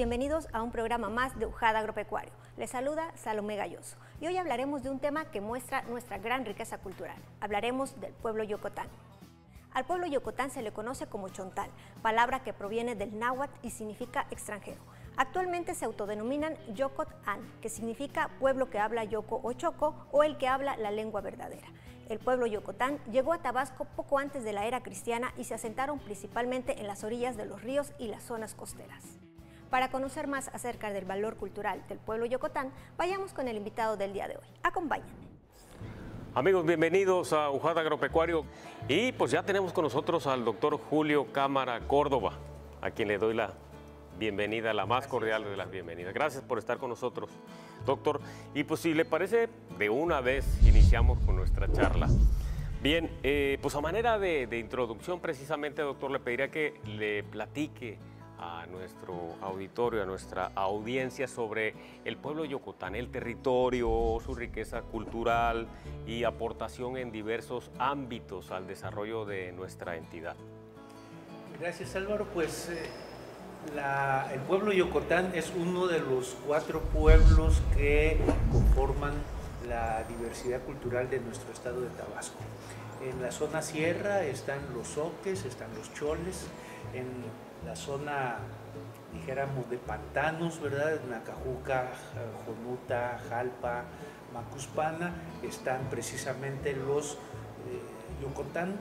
bienvenidos a un programa más de Ujada Agropecuario. Les saluda Salomé Galloso y hoy hablaremos de un tema que muestra nuestra gran riqueza cultural. Hablaremos del pueblo Yocotán. Al pueblo Yocotán se le conoce como Chontal, palabra que proviene del náhuatl y significa extranjero. Actualmente se autodenominan Yocotán, que significa pueblo que habla Yoco o Choco o el que habla la lengua verdadera. El pueblo Yocotán llegó a Tabasco poco antes de la era cristiana y se asentaron principalmente en las orillas de los ríos y las zonas costeras. Para conocer más acerca del valor cultural del pueblo Yocotán, vayamos con el invitado del día de hoy. Acompáñenme. Amigos, bienvenidos a Ujada Agropecuario. Y pues ya tenemos con nosotros al doctor Julio Cámara Córdoba, a quien le doy la bienvenida, la más cordial de las bienvenidas. Gracias por estar con nosotros, doctor. Y pues si le parece, de una vez iniciamos con nuestra charla. Bien, pues a manera de introducción precisamente, doctor, le pediría que le platique a nuestro auditorio, a nuestra audiencia sobre el pueblo Yocotán, el territorio, su riqueza cultural y aportación en diversos ámbitos al desarrollo de nuestra entidad. Gracias, Álvaro. Pues el pueblo Yocotán es uno de los 4 pueblos que conforman la diversidad cultural de nuestro estado de Tabasco. En la zona sierra están los zoques, están los choles, en la zona, dijéramos, de pantanos, ¿verdad? Nacajuca, Jonuta, Jalpa, Macuspana, están precisamente los Yocotán,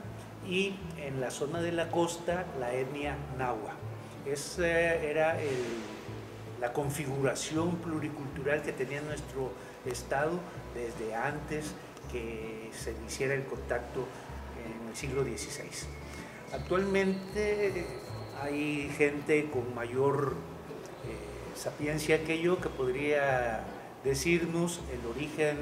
y en la zona de la costa, la etnia Nahua. Esa era la configuración pluricultural que tenía nuestro estado desde antes que se hiciera el contacto en el siglo XVI. Actualmente hay gente con mayor sapiencia que yo que podría decirnos el origen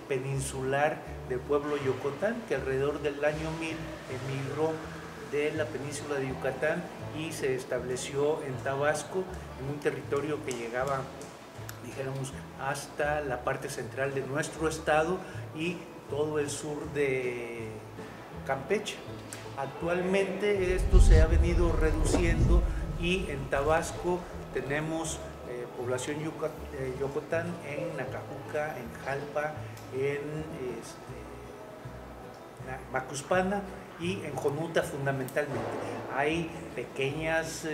peninsular del pueblo Yocotán, que alrededor del año 1000 emigró de la península de Yucatán y se estableció en Tabasco, en un territorio que llegaba, dijéramos, hasta la parte central de nuestro estado y todo el sur de Campeche. Actualmente esto se ha venido reduciendo y en Tabasco tenemos población Yocotán en Nacajuca, en Jalpa, en Macuspana y en Jonuta fundamentalmente. Hay pequeños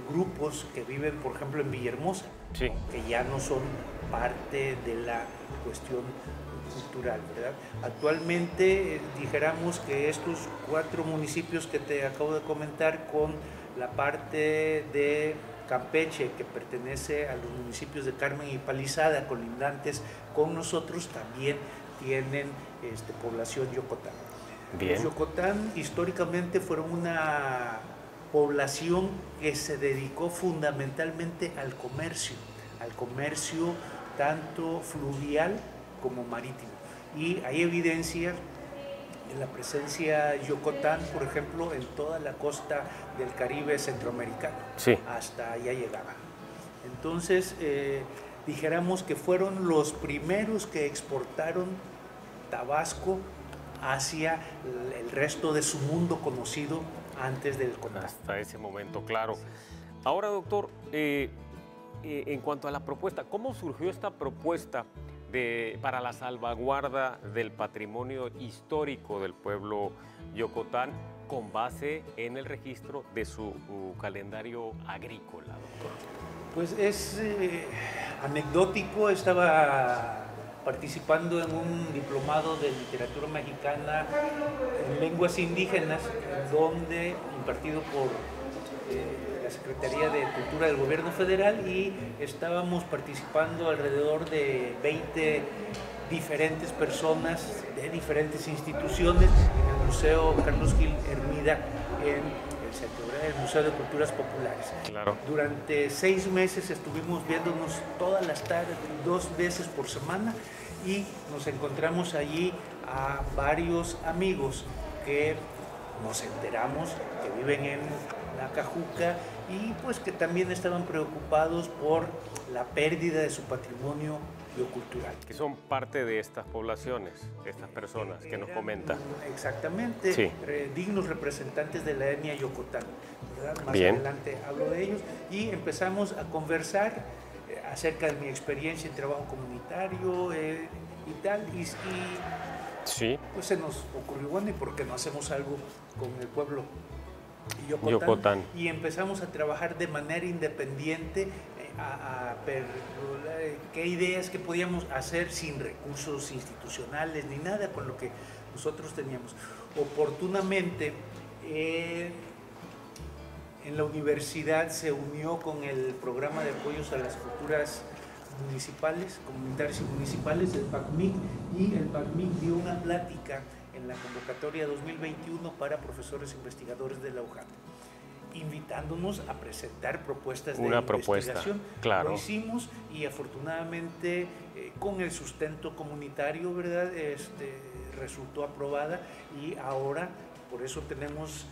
grupos que viven, por ejemplo, en Villahermosa, sí, que ya no son parte de la cuestión cultural, ¿verdad? Actualmente dijéramos que estos 4 municipios que te acabo de comentar, con la parte de Campeche, que pertenece a los municipios de Carmen y Palizada, colindantes con nosotros, también tienen población Yocotán. Bien. Los Yocotán históricamente fueron una población que se dedicó fundamentalmente al comercio tanto fluvial como marítimo. Y hay evidencia de la presencia Yocotán, por ejemplo, en toda la costa del Caribe centroamericano. Sí. Hasta allá llegaban. Entonces, dijéramos que fueron los primeros que exportaron Tabasco hacia el resto de su mundo conocido antes del contacto. Hasta ese momento, claro. Ahora, doctor, en cuanto a la propuesta, ¿cómo surgió esta propuesta para la salvaguarda del patrimonio histórico del pueblo Yocotán con base en el registro de su calendario agrícola, doctor? Pues es anecdótico. Estaba participando en un diplomado de literatura mexicana en lenguas indígenas, donde impartido por la Secretaría de Cultura del Gobierno Federal, y estábamos participando alrededor de 20 diferentes personas de diferentes instituciones en el Museo Carlos Gil Hermida, en el Museo de Culturas Populares. Claro. Durante 6 meses estuvimos viéndonos todas las tardes, 2 veces por semana, y nos encontramos allí a varios amigos que nos enteramos que viven en Nacajuca y pues que también estaban preocupados por la pérdida de su patrimonio biocultural. Que son parte de estas poblaciones, estas personas que nos comentan. Exactamente, sí. Dignos representantes de la etnia Yocotán. ¿verdad? Más Bien. adelante hablo de ellos, y empezamos a conversar acerca de mi experiencia en trabajo comunitario y tal, y Sí. pues se nos ocurrió, bueno, ¿y por qué no hacemos algo con el pueblo Yocotán? Yocotán. Y empezamos a trabajar de manera independiente a ver qué ideas que podíamos hacer sin recursos institucionales ni nada con lo que nosotros teníamos. Oportunamente, en la universidad se unió con el programa de apoyos a las culturas municipales, comunitarias y municipales, el PACMIC, y el PACMIC dio una plática en la convocatoria 2021 para profesores investigadores de la UJAT, invitándonos a presentar propuestas de investigación. Claro. Lo hicimos y afortunadamente con el sustento comunitario, ¿verdad? Resultó aprobada, y ahora por eso tenemos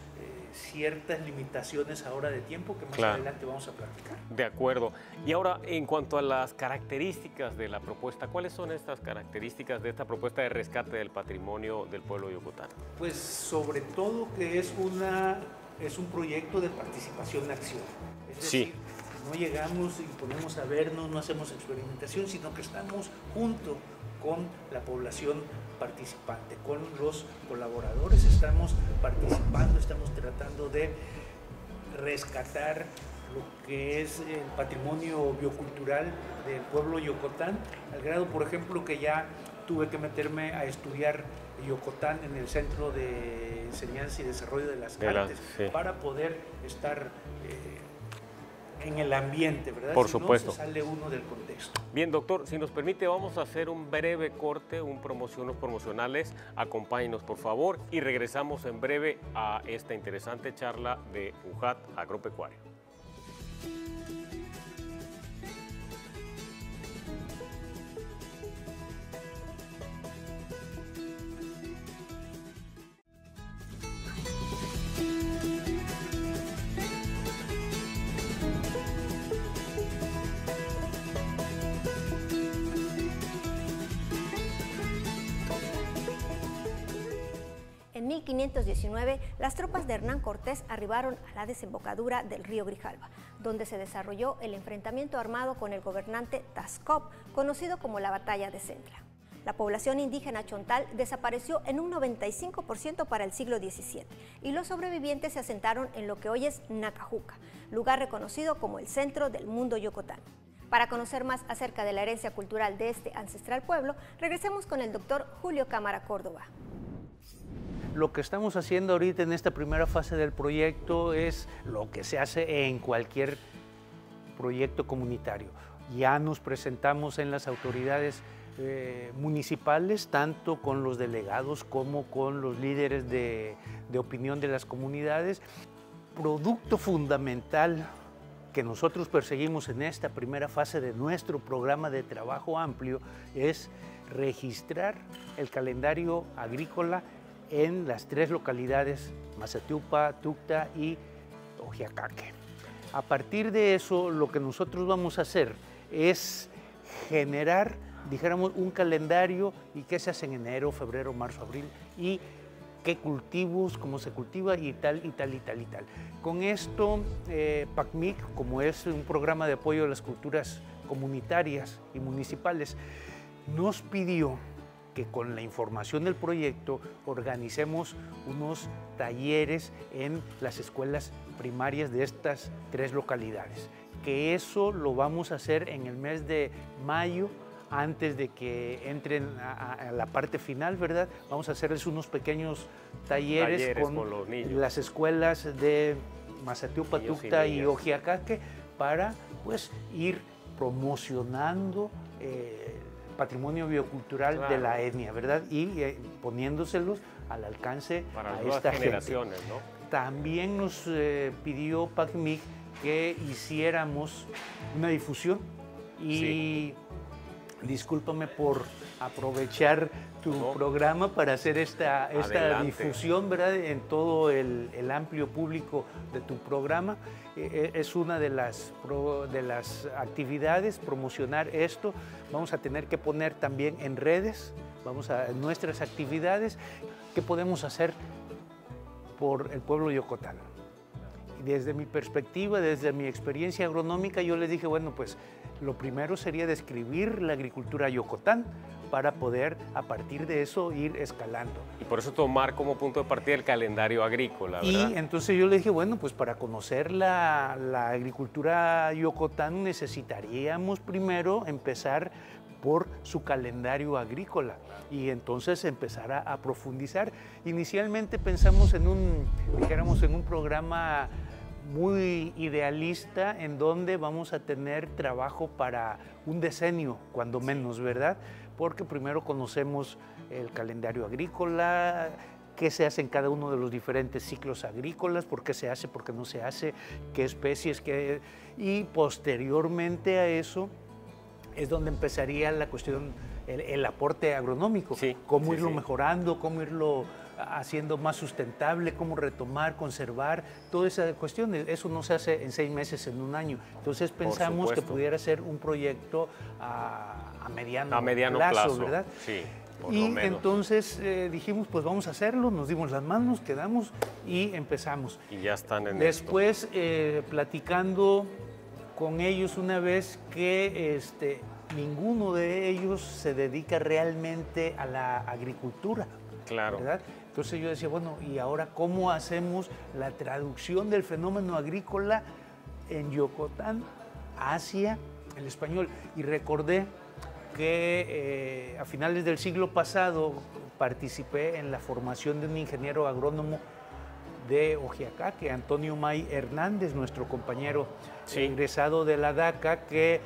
ciertas limitaciones ahora de tiempo que más adelante vamos a platicar. De acuerdo. Y ahora, en cuanto a las características de la propuesta, ¿cuáles son estas características de esta propuesta de rescate del patrimonio del pueblo yocotano? Pues sobre todo que es un proyecto de participación-acción. Es decir, no llegamos y ponemos a vernos, no hacemos experimentación, sino que estamos junto con la población participante, con los colaboradores, estamos participando, estamos tratando de rescatar lo que es el patrimonio biocultural del pueblo Yocotán, al grado, por ejemplo, que ya tuve que meterme a estudiar Yocotán en el Centro de Enseñanza y Desarrollo de las Artes, para poder estar en el ambiente, ¿verdad? Por si supuesto. No, se sale uno del contexto. Bien, doctor, si nos permite, vamos a hacer un breve corte, unos promocionales. Acompáñenos, por favor, y regresamos en breve a esta interesante charla de UJAT Agropecuario. En 1519, las tropas de Hernán Cortés arribaron a la desembocadura del río Grijalva, donde se desarrolló el enfrentamiento armado con el gobernante Tascop, conocido como la Batalla de Centla. La población indígena chontal desapareció en un 95% para el siglo XVII, y los sobrevivientes se asentaron en lo que hoy es Nacajuca, lugar reconocido como el centro del mundo yocotano. Para conocer más acerca de la herencia cultural de este ancestral pueblo, regresemos con el doctor Julio Cámara Córdoba. Lo que estamos haciendo ahorita en esta primera fase del proyecto es lo que se hace en cualquier proyecto comunitario. Ya nos presentamos en las autoridades municipales, tanto con los delegados como con los líderes de opinión de las comunidades. Producto fundamental que nosotros perseguimos en esta primera fase de nuestro programa de trabajo amplio es registrar el calendario agrícola en las 3 localidades, Mazatiupa, Tucta y Ojiacaque. A partir de eso, lo que nosotros vamos a hacer es generar, dijéramos, un calendario y qué se hace en enero, febrero, marzo, abril, y qué cultivos, cómo se cultiva y tal, y tal, y tal, y tal. Con esto, PACMIC, como es un programa de apoyo a las culturas comunitarias y municipales, nos pidió que con la información del proyecto organicemos unos talleres en las escuelas primarias de estas 3 localidades. Que eso lo vamos a hacer en el mes de mayo, antes de que entren a la parte final, ¿verdad? Vamos a hacerles unos pequeños talleres con los niños, las escuelas de Mazatiupa, Tucta y Ojiacaque, para pues ir promocionando patrimonio biocultural de la etnia, ¿verdad? Y poniéndoselos al alcance para a las esta generaciones, gente. ¿no? También nos pidió PACMIC que hiciéramos una difusión y discúlpame por aprovechar tu programa para hacer esta difusión, ¿verdad? En todo el amplio público de tu programa. Es una de las actividades, promocionar esto. Vamos a tener que poner también en redes, nuestras actividades, qué podemos hacer por el pueblo yocotano. desde mi perspectiva, desde mi experiencia agronómica, yo les dije, bueno, pues lo primero sería describir la agricultura Yocotán para poder, a partir de eso, ir escalando. Y por eso tomar como punto de partida el calendario agrícola, ¿verdad? Y entonces yo le dije, bueno, pues para conocer la agricultura Yocotán necesitaríamos primero empezar por su calendario agrícola y entonces empezar a profundizar. Inicialmente pensamos en un programa muy idealista en donde vamos a tener trabajo para un decenio, cuando menos, ¿verdad? Porque primero conocemos el calendario agrícola, qué se hace en cada uno de los diferentes ciclos agrícolas, por qué se hace, por qué no se hace, qué especies, y posteriormente a eso es donde empezaría la cuestión, el aporte agronómico, cómo irlo mejorando, cómo irlo haciendo más sustentable, cómo retomar, conservar, toda esa cuestión. Eso no se hace en 6 meses, en un año. Entonces pensamos que pudiera ser un proyecto a mediano plazo, ¿verdad? Sí, y entonces dijimos, pues vamos a hacerlo, nos dimos las manos, quedamos y empezamos. Y ya están en Después, platicando con ellos una vez que ninguno de ellos se dedica realmente a la agricultura. Claro. ¿Verdad? Entonces yo decía, bueno, ¿y ahora cómo hacemos la traducción del fenómeno agrícola en Yocotán hacia el español? Y recordé que a finales del siglo pasado participé en la formación de un ingeniero agrónomo de Ojiacaque, Antonio May Hernández, nuestro compañero egresado de la DACA, que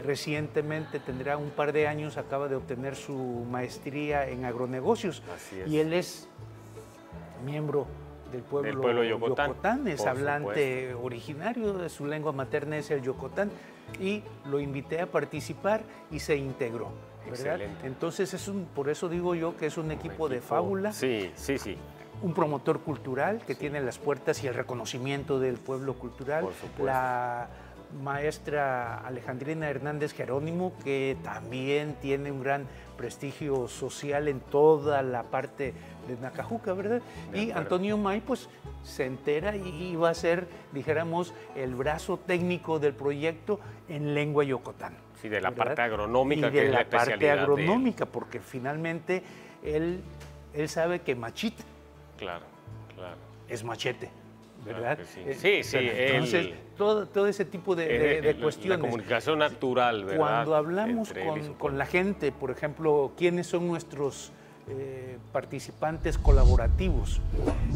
recientemente, tendrá un par de años, acaba de obtener su maestría en agronegocios. Así es. Y él es miembro del pueblo Yocotán, es hablante originario, de su lengua materna es el Yocotán, y lo invité a participar y se integró, ¿verdad? Excelente. Entonces, por eso digo yo que es un equipo de fábula. Sí. Un promotor cultural que tiene las puertas y el reconocimiento del pueblo cultural. Por supuesto. La maestra Alejandrina Hernández Jerónimo, que también tiene un gran prestigio social en toda la parte de Nacajuca, ¿verdad? Y Antonio May, pues, se entera y va a ser, dijéramos, el brazo técnico del proyecto en lengua Yocotán. Sí, de la ¿verdad? parte agronómica, que es la especialidad parte agronómica, porque finalmente él sabe que machete. Claro. Es machete, ¿verdad? Claro sí. Entonces, todo ese tipo de cuestiones. La comunicación natural, ¿verdad? Cuando hablamos con la gente, por ejemplo, quiénes son nuestros participantes colaborativos,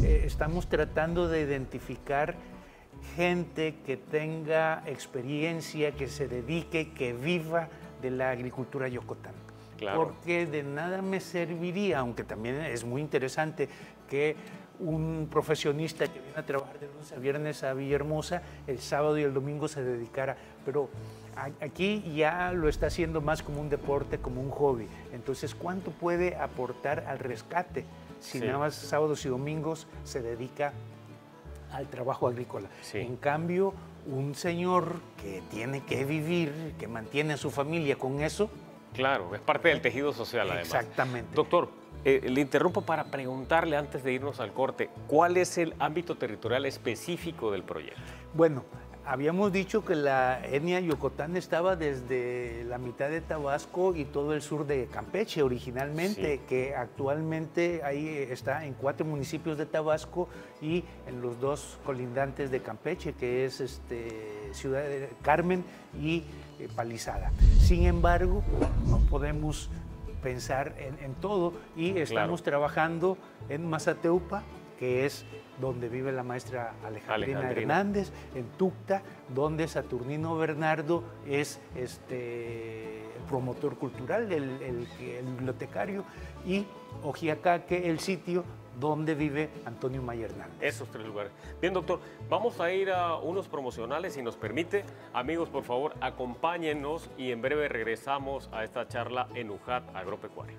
estamos tratando de identificar gente que tenga experiencia, que se dedique, que viva de la agricultura Yocotán. Claro. Porque de nada me serviría, aunque también es muy interesante, que un profesionista que viene a trabajar de lunes a viernes a Villahermosa, el sábado y el domingo se dedicara, pero aquí ya lo está haciendo más como un deporte, como un hobby. Entonces, ¿cuánto puede aportar al rescate si nada más sábados y domingos se dedica al trabajo agrícola? En cambio, un señor que tiene que vivir, que mantiene a su familia con eso. Claro, es parte del tejido social, además. Exactamente. Doctor, le interrumpo para preguntarle, antes de irnos al corte, ¿cuál es el ámbito territorial específico del proyecto? Bueno, habíamos dicho que la etnia Yocotán estaba desde la mitad de Tabasco y todo el sur de Campeche originalmente, que actualmente ahí está en 4 municipios de Tabasco y en los 2 colindantes de Campeche, que es Ciudad de Carmen y Palizada. Sin embargo, no podemos pensar en todo y estamos trabajando en Mazateupa, que es donde vive la maestra Alejandrina Hernández, en Tucta, donde Saturnino Bernardo es el promotor cultural, el bibliotecario, y Ojiacaque, el sitio donde vive Antonio May Hernández. Esos 3 lugares. Bien, doctor, vamos a ir a unos promocionales, si nos permite. Amigos, por favor, acompáñennos y en breve regresamos a esta charla en UJAT Agropecuario.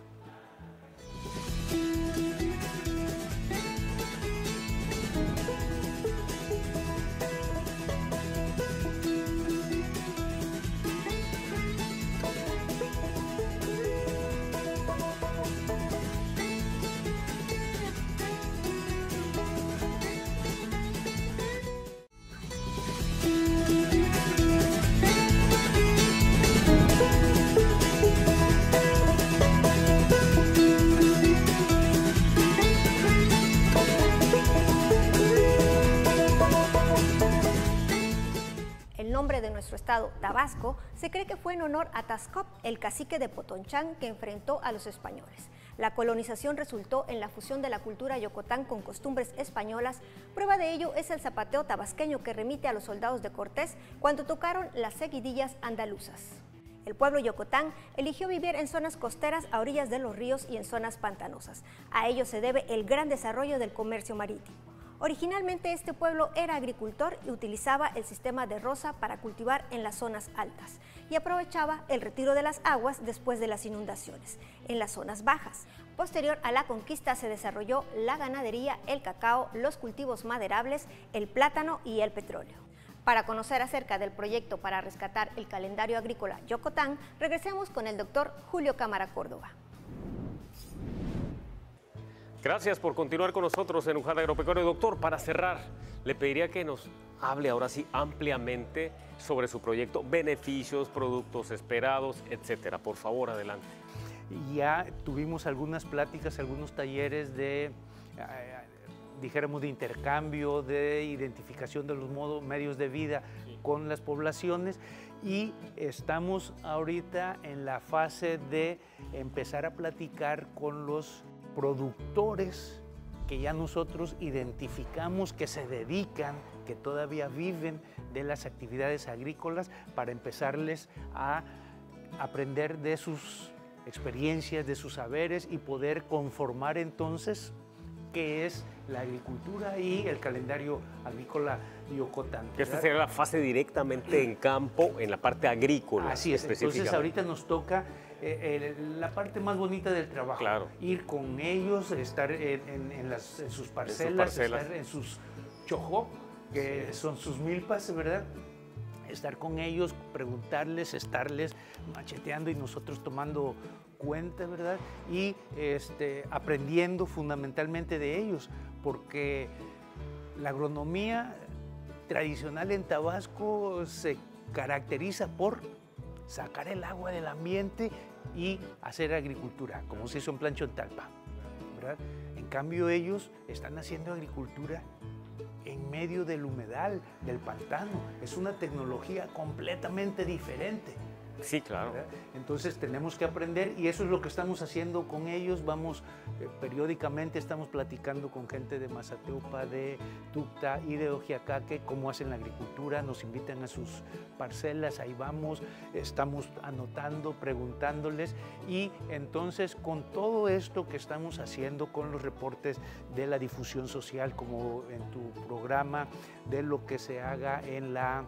estado Tabasco, se cree que fue en honor a Taxcob, el cacique de Potonchán que enfrentó a los españoles. La colonización resultó en la fusión de la cultura yocotán con costumbres españolas. Prueba de ello es el zapateo tabasqueño que remite a los soldados de Cortés cuando tocaron las seguidillas andaluzas. El pueblo yocotán eligió vivir en zonas costeras a orillas de los ríos y en zonas pantanosas. A ello se debe el gran desarrollo del comercio marítimo. Originalmente este pueblo era agricultor y utilizaba el sistema de roza para cultivar en las zonas altas y aprovechaba el retiro de las aguas después de las inundaciones en las zonas bajas. Posterior a la conquista se desarrolló la ganadería, el cacao, los cultivos maderables, el plátano y el petróleo. Para conocer acerca del proyecto para rescatar el calendario agrícola Yocotán, regresemos con el doctor Julio Cámara Córdoba. Gracias por continuar con nosotros en Ujada Agropecuario. Doctor, para cerrar, le pediría que nos hable ahora sí ampliamente sobre su proyecto, beneficios, productos esperados, etcétera. Por favor, adelante. Ya tuvimos algunas pláticas, algunos talleres de, dijéramos, de intercambio, de identificación de los medios de vida con las poblaciones, y estamos ahorita en la fase de empezar a platicar con los productores que ya nosotros identificamos que se dedican, que todavía viven de las actividades agrícolas, para empezarles a aprender de sus experiencias, de sus saberes, y poder conformar entonces qué es la agricultura y el calendario agrícola Yocotán. Esta sería la fase directamente en campo, en la parte agrícola. Así es, entonces ahorita nos toca la parte más bonita del trabajo, claro. Ir con ellos, estar en sus parcelas, estar en sus chojó, que son sus milpas, ¿verdad? Estar con ellos, preguntarles, estarles macheteando y nosotros tomando cuenta, ¿verdad? Y aprendiendo fundamentalmente de ellos, porque la agronomía tradicional en Tabasco se caracteriza por sacar el agua del ambiente y hacer agricultura, como se hizo en Plancho en Talpa, ¿verdad? En cambio ellos están haciendo agricultura en medio del humedal, del pantano. Es una tecnología completamente diferente. Sí, claro. ¿Verdad? Entonces tenemos que aprender, y eso es lo que estamos haciendo con ellos. Vamos, periódicamente estamos platicando con gente de Mazateupa, de Tucta y de Ojiacaque, cómo hacen la agricultura, nos invitan a sus parcelas, ahí vamos, estamos anotando, preguntándoles, y entonces con todo esto que estamos haciendo, con los reportes de la difusión social, como en tu programa, de lo que se haga en las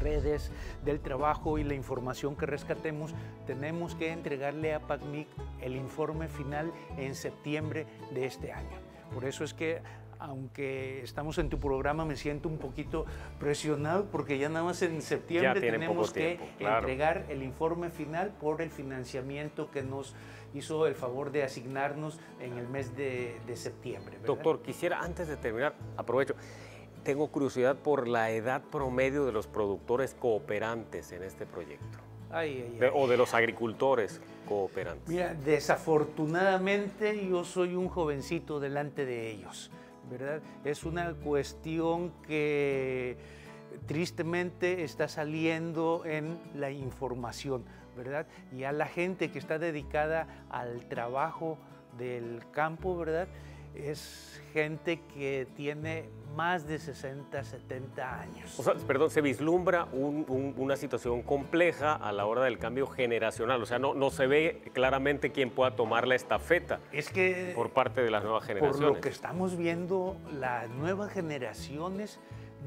redes, del trabajo y la información que rescatemos, tenemos que entregarle a PACMIC el informe final en septiembre de este año. Por eso es que, aunque estamos en tu programa, me siento un poquito presionado, porque ya nada más en septiembre tenemos que entregar el informe final por el financiamiento que nos hizo el favor de asignarnos en el mes de septiembre, ¿verdad? Doctor, quisiera, antes de terminar, aprovecho, tengo curiosidad por la edad promedio de los productores cooperantes en este proyecto. O de los agricultores cooperantes. Mira, desafortunadamente yo soy un jovencito delante de ellos, ¿verdad? Es una cuestión que tristemente está saliendo en la información, ¿verdad? Y a la gente que está dedicada al trabajo del campo, ¿verdad? Es gente que tiene más de 60, 70 años. O sea, perdón, se vislumbra una situación compleja a la hora del cambio generacional. O sea, no se ve claramente quién pueda tomar la estafeta por parte de las nuevas generaciones. Por lo que estamos viendo, las nuevas generaciones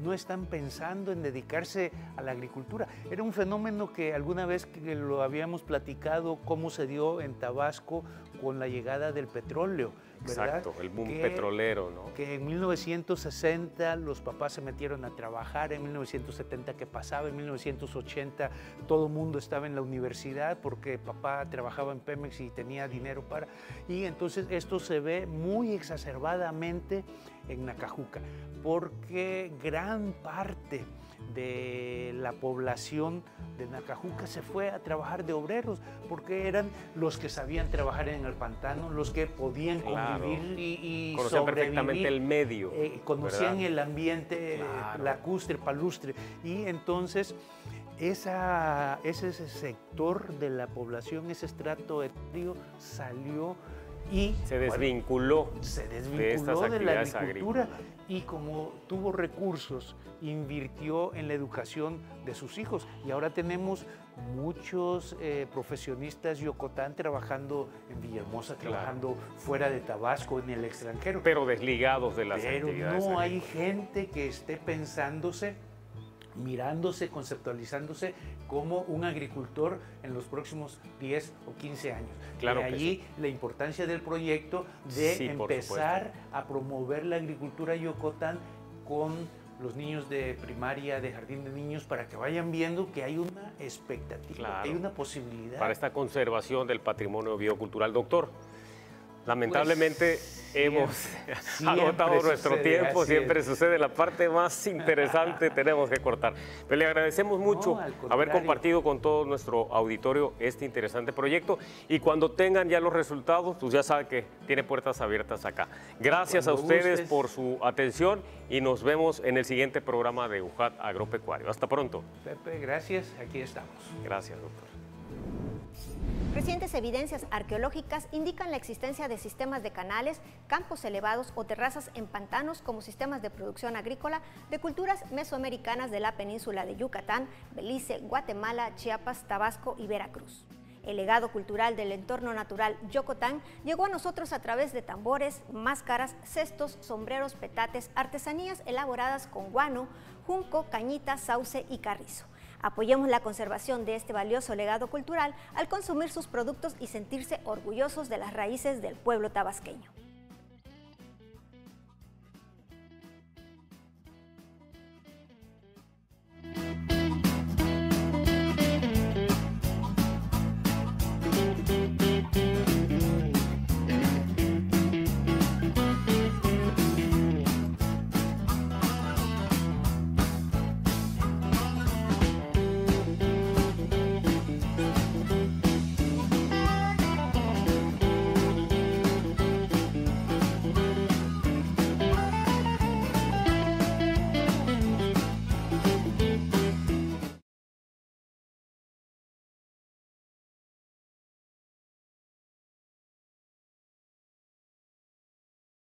no están pensando en dedicarse a la agricultura. Era un fenómeno que alguna vez que lo habíamos platicado, cómo se dio en Tabasco con la llegada del petróleo, ¿verdad? Exacto, el boom petrolero, ¿no? Que en 1960 los papás se metieron a trabajar, en 1970 ¿qué pasaba? En 1980 todo el mundo estaba en la universidad porque papá trabajaba en Pemex y tenía dinero para... Y entonces esto se ve muy exacerbadamente en Nacajuca, porque gran parte de la población de Nacajuca se fue a trabajar de obreros, porque eran los que sabían trabajar en el pantano, los que podían convivir y conocían sobrevivir. perfectamente el medio. Conocían ¿verdad? el ambiente lacustre, palustre, y entonces ese sector de la población, ese estrato etario salió y se desvinculó, de la agricultura, y como tuvo recursos, invirtió en la educación de sus hijos, y ahora tenemos muchos profesionistas yocotán trabajando en Villahermosa, trabajando fuera de Tabasco, en el extranjero. Pero desligados de las Pero actividades no hay gente que esté pensándose, mirándose, conceptualizándose como un agricultor en los próximos 10 o 15 años. Claro de allí sí. La importancia del proyecto de empezar a promover la agricultura yocotán con los niños de primaria, de jardín de niños, para que vayan viendo que hay una expectativa, que hay una posibilidad. Para esta conservación del patrimonio biocultural. Doctor, lamentablemente hemos agotado nuestro tiempo, siempre sucede, la parte más interesante tenemos que cortar. Pero le agradecemos mucho haber compartido con todo nuestro auditorio este interesante proyecto, y cuando tengan ya los resultados, pues ya saben que tiene puertas abiertas acá. Gracias a ustedes por su atención y nos vemos en el siguiente programa de UJAT Agropecuario. Hasta pronto. Pepe, gracias, aquí estamos. Gracias, doctor. Recientes evidencias arqueológicas indican la existencia de sistemas de canales, campos elevados o terrazas en pantanos como sistemas de producción agrícola de culturas mesoamericanas de la península de Yucatán, Belice, Guatemala, Chiapas, Tabasco y Veracruz. El legado cultural del entorno natural Yocotán llegó a nosotros a través de tambores, máscaras, cestos, sombreros, petates, artesanías elaboradas con guano, junco, cañita, sauce y carrizo. Apoyemos la conservación de este valioso legado cultural al consumir sus productos y sentirse orgullosos de las raíces del pueblo tabasqueño.